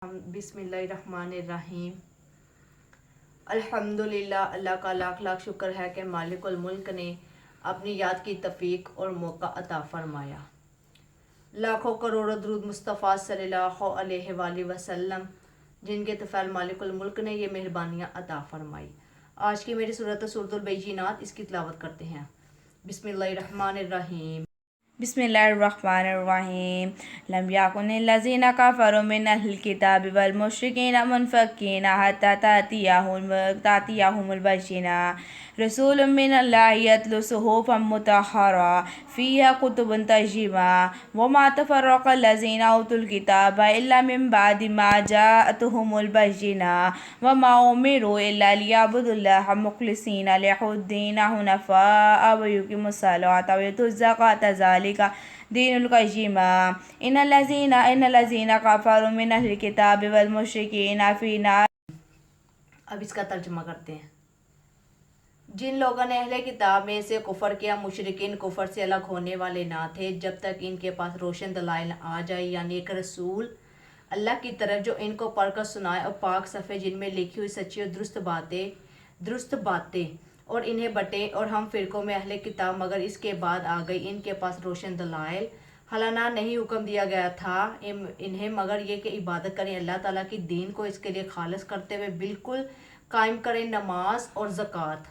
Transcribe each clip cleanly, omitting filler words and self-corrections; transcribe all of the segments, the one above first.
बिस्मिल्लाहिर्रहमानिर्रहीम। अल्हम्दुलिल्लाह, अल्लाह का लाख लाख शुक्र है कि मालिकुल मुल्क ने अपनी याद की तौफीक और मौका अता फरमाया। लाखों करोड़ों दुरूद मुस्तफ़ा सल्लल्लाहु अलैहि वसल्लम, जिनके तफ़ैल मालिकुल मुल्क ने ये मेहरबानियाँ अता फरमाई। आज की मेरी सूरतुल बैयिनात, इसकी तिलावत करते हैं। बिस्मिल्लाहिर्रहमानिर्रहीम। बिस्मिल्लाहिर्रहमानिर्रहीम। लम यकुनिल्लज़ीना कफ़रू मिनल किताबि वल मुश्रिकीना मुनफ़क्कीना हत्ता तातियहुमुल बय्यिना। रसूलुम मिनल्लाहि यत्लू सुहुफ़म मुतहहरा फ़ीहा कुतुबुन क़य्यिमा वमा तफ़र्रक़ल्लज़ीना ऊतुल किताब इल्ला मिन बअदि मा जाअतहुमुल बय्यिना वमा उमिरू इल्ला लियअबुदुल्लाह मुख़लिसीना लहुद्दीन हुनफ़ाअ व युक़िमुस्सलाता व युतुज़ ज़काता ज़ालिका दीनुल क़य्यिमा। इन्नल्लज़ीना कफ़रू मिनल किताबि वल मुश्रिकीना फ़ी नार। अब इसका तर्जुमा करते हैं। जिन लोगों ने अहले किताब में से कुफर किया, मुशरिकीन कुफर से अलग होने वाले ना थे जब तक इनके पास रोशन दलाइल आ जाए, यानी एक रसूल अल्लाह की तरफ जो इनको पढ़कर सुनाए और पाक सफ़े जिनमें लिखी हुई सच्ची और दुरुस्त बातें और इन्हें बटे। और हम फ़िरक़ों में अहले किताब मगर इसके बाद आ गई, इनके पास रोशन दलाइल। हालांकि नहीं हुक्म दिया गया था इन्हें मगर ये कि इबादत करें अल्लाह ताला की, दीन को इसके लिए खालिस करते हुए बिल्कुल कायम करें नमाज और ज़कात,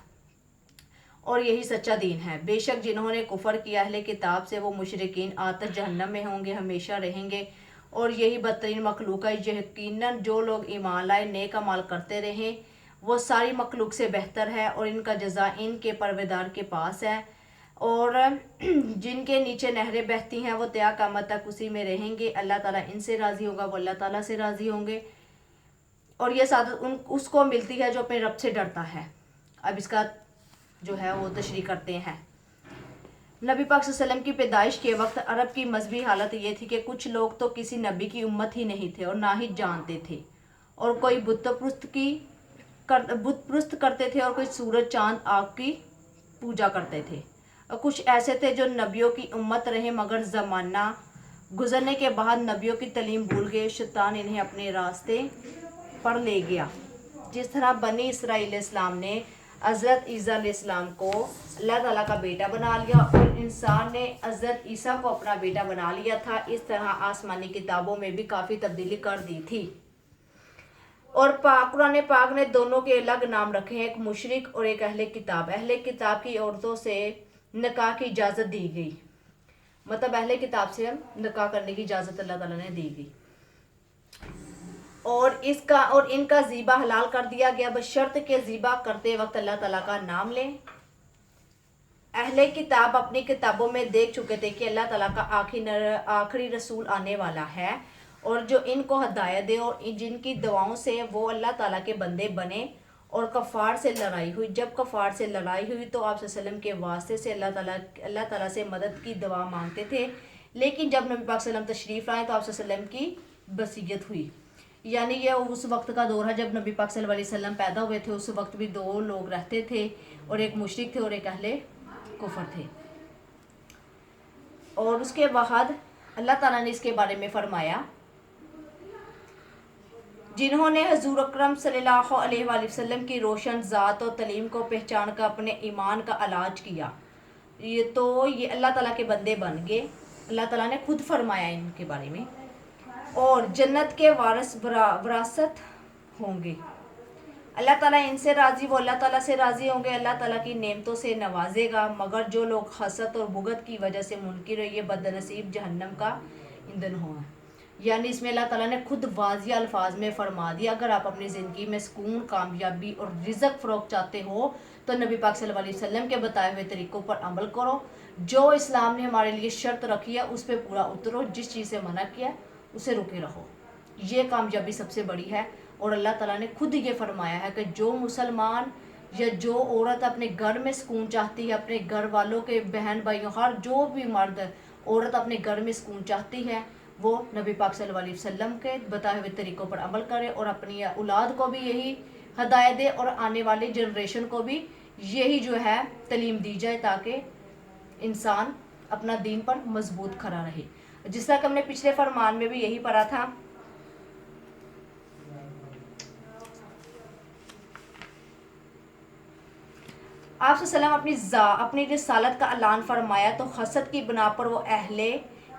और यही सच्चा दीन है। बेशक जिन्होंने कुफर किया अहले किताब से, वो मुशरिकीन आतश जहन्नम में होंगे, हमेशा रहेंगे, और यही बदतरीन मखलूक है। यकीनन जो लोग ईमान लाए, नेक अमाल करते रहें, वो सारी मखलूक से बेहतर है और इनका जज़ा इनके परवरदिगार के पास है। और जिनके नीचे नहरें बहती हैं वो त्या क़यामत तक उसी में रहेंगे। अल्लाह ताला इनसे राज़ी होगा, वो अल्लाह ताला से राज़ी होंगे, और ये सादत उसको मिलती है जो अपने रब से डरता है। अब इसका जो है वो तशरीह करते हैं। नबी पाक सल्लल्लाहु अलैहि वसल्लम की पैदाइश के वक्त अरब की मजहबी हालत ये थी कि कुछ लोग तो किसी नबी की उम्मत ही नहीं थे और ना ही जानते थे, और कोई बुत प्रस्त करते थे, और कोई सूरज चांद आग की पूजा करते थे। और कुछ ऐसे थे जो नबियों की उम्मत रहे मगर ज़माना गुजरने के बाद नबियों की तलीम भूल गए, शैतान इन्हें अपने रास्ते पर ले गया। जिस तरह बनी इसराइल इस्लाम ने हज़रत ईसा अलैहिस्सलाम को अल्लाह ताला का बेटा बना लिया और इंसान ने हज़रत ईसा को अपना बेटा बना लिया था, इस तरह आसमानी किताबों में भी काफ़ी तब्दीली कर दी थी। और कुरान पाक ने दोनों के अलग नाम रखे हैं, एक मुशरिक और एक अहले किताब। अहले किताब की औरतों से निकाह की इजाज़त दी गई, मतलब अहले किताब से हम निकाह करने की इजाज़त अल्लाह ताला ने दी गई, और इनका ज़िबा हलाल कर दिया गया, बशर्त के ज़िबा करते वक्त अल्लाह ताला का नाम लें। अहले किताब अपनी किताबों में देख चुके थे कि अल्लाह ताला का आखिरी रसूल आने वाला है, और जो इनको हदायत दे, और जिनकी दुआओं से वो अल्लाह ताला के बंदे बने। और कफ़ार से लड़ाई हुई, जब कफ़ार से लड़ाई हुई तो आप वसल्लम के वास्ते से अल्लाह ताला से मदद की दुआ मांगते थे। लेकिन जब नबी पाक सल्लम तशरीफ़ लाए तो आप वसल्लम की बसीयत हुई, यानी ये उस वक्त का दौर है जब नबी पाक सल्लल्लाहु अलैहि वसल्लम पैदा हुए थे। उस वक्त भी दो लोग रहते थे, और एक मुशरिक थे और एक अहले कुफर थे। और उसके बाद अल्लाह ताला ने इसके बारे में फरमाया, जिन्होंने हजूर अकरम सल्लल्लाहु अलैहि वसल्लम की रोशन ज़ात और तलीम को पहचान कर अपने ईमान का इलाज किया, ये अल्लाह ताला के बंदे बन गए। अल्लाह ताला ने खुद फरमाया इनके बारे में, और जन्नत के वारिस विरासत होंगे। अल्लाह ताला इनसे राज़ी, वो अल्लाह ताला से राज़ी होंगे, अल्लाह ताला की नेमतों से नवाजेगा। मगर जो लोग हसद और बुग़्ज़ की वजह से मुनकिर है, ये बदनसीब जहन्नम का ईंधन होगा। यानी इसमें अल्लाह ताला ने खुद वाज़िह अल्फाज में फरमा दिया, अगर आप अपनी ज़िंदगी में सुकून, कामयाबी और रिज़्क़ फ़रोग़ चाहते हो तो नबी पाक सल्लल्लाहु अलैहि वसल्लम के बताए हुए तरीक़ों पर अमल करो। जो इस्लाम ने हमारे लिए शर्त रखी है उस पर पूरा उतरो, जिस चीज़ से मना किया उसे रुके रहो, ये कामयाबी सबसे बड़ी है। और अल्लाह ताला ने खुद ये फरमाया है कि जो मुसलमान या जो औरत अपने घर में सुकून चाहती है, अपने घर वालों के बहन भाइयों, हर जो भी मर्द औरत अपने घर में सुकून चाहती है, वो नबी पाक सल्लल्लाहु अलैहि वसल्लम के बताए हुए तरीक़ों पर अमल करे और अपनी औलाद को भी यही हदायत दे और आने वाली जनरेशन को भी यही जो है तलीम दी जाए, ताकि इंसान अपना दीन पर मजबूत खड़ा रहे। जिस तरह कि हमने पिछले फरमान में भी यही पढ़ा था آپ صلی اللہ علیہ وسلم اپنی رسالت کا اعلان فرمایا تو حسد کی بنا پر وہ اہل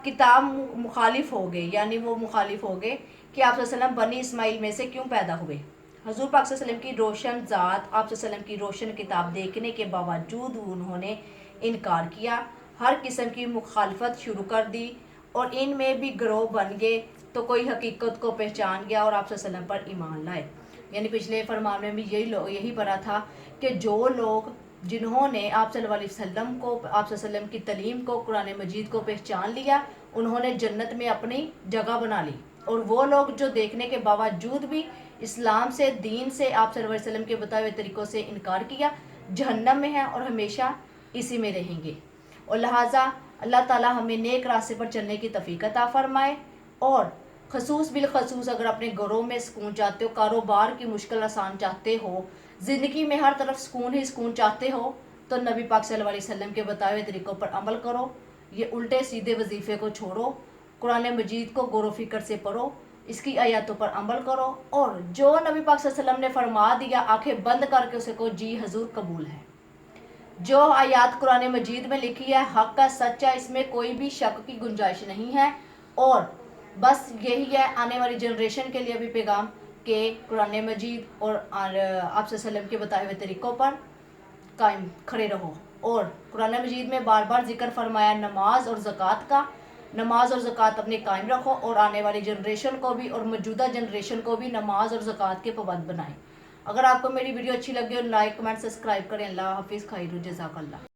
کتاب مخالف ہو گئے، یعنی وہ مخالف ہو گئے کہ آپ صلی اللہ علیہ وسلم بنی اسماعیل میں سے کیوں پیدا ہوئے۔ حضور پاک صلی اللہ علیہ وسلم کی روشن ذات، آپ صلی اللہ علیہ وسلم کی روشن کتاب دیکھنے کے باوجود انہوں نے انکار کیا، ہر قسم کی مخالفت شروع کر دی، اور ان میں بھی گروہ بن گئے تو کوئی حقیقت کو پہچان گیا اور آپ صلی اللہ علیہ وسلم پر ایمان لائے۔ یعنی پچھلے فرمان میں بھی یہی پڑھا تھا کہ جو لوگ جنہوں نے آپ صلی اللہ علیہ وسلم کو، آپ صلی اللہ علیہ وسلم کی تعلیم کو، قرآن مجید کو پہچان لیا، انہوں نے جنت میں اپنی جگہ بنا لی، اور وہ لوگ جو دیکھنے کے باوجود بھی اسلام سے، دین سے، آپ صلی اللہ علیہ وسلم کے بتائے ہوئے طریقوں سے انکار کیا، جہنم میں ہیں اور ہمیشہ اسی میں رہیں گے۔ اور لہٰذا اللہ تعالیٰ ہمیں نیک راستے پر چلنے کی توفیق عطا فرمائے، اور خصوص بالخصوص اگر اپنے گھروں میں سکون چاہتے ہو، کاروبار کی مشکل آسان چاہتے ہو، زندگی میں ہر طرف سکون ہی سکون چاہتے ہو، تو نبی پاک صلی اللہ علیہ وسلم کے بتائے ہوئے طریقوں پر عمل کرو، یہ الٹے سیدھے وظیفے کو چھوڑو، قرآن مجید کو غور و فکر سے پڑھو، اس کی آیاتوں پر عمل کرو، اور جو نبی پاک صلی اللہ علیہ وسلم نے فرما دیا آنکھیں بند کر کے اسے کو جی حضور قبول ہے۔ جو آیات قرآن مجید میں لکھی ہے حق کا، سچ ہے، اس میں کوئی بھی شک کی گنجائش نہیں ہے، اور بس یہی ہے آنے والی جنریشن کے لیے بھی پیغام کہ قرآن مجید اور آپ صلی اللہ علیہ وسلم کے بتائے ہوئے طریقوں پر قائم کھڑے رہو۔ اور قرآن مجید میں بار بار ذکر فرمایا نماز اور زکوٰۃ کا، نماز اور زکوٰۃ اپنے قائم رکھو، اور آنے والی جنریشن کو بھی اور موجودہ جنریشن کو بھی نماز اور زکوٰۃ کے پابند بنائیں۔ اگر آپ کو میری ویڈیو اچھی لگی ہو، لائک، کمنٹ، سبسکرائب کریں۔ اللہ حافظ، خیر جزاک اللہ۔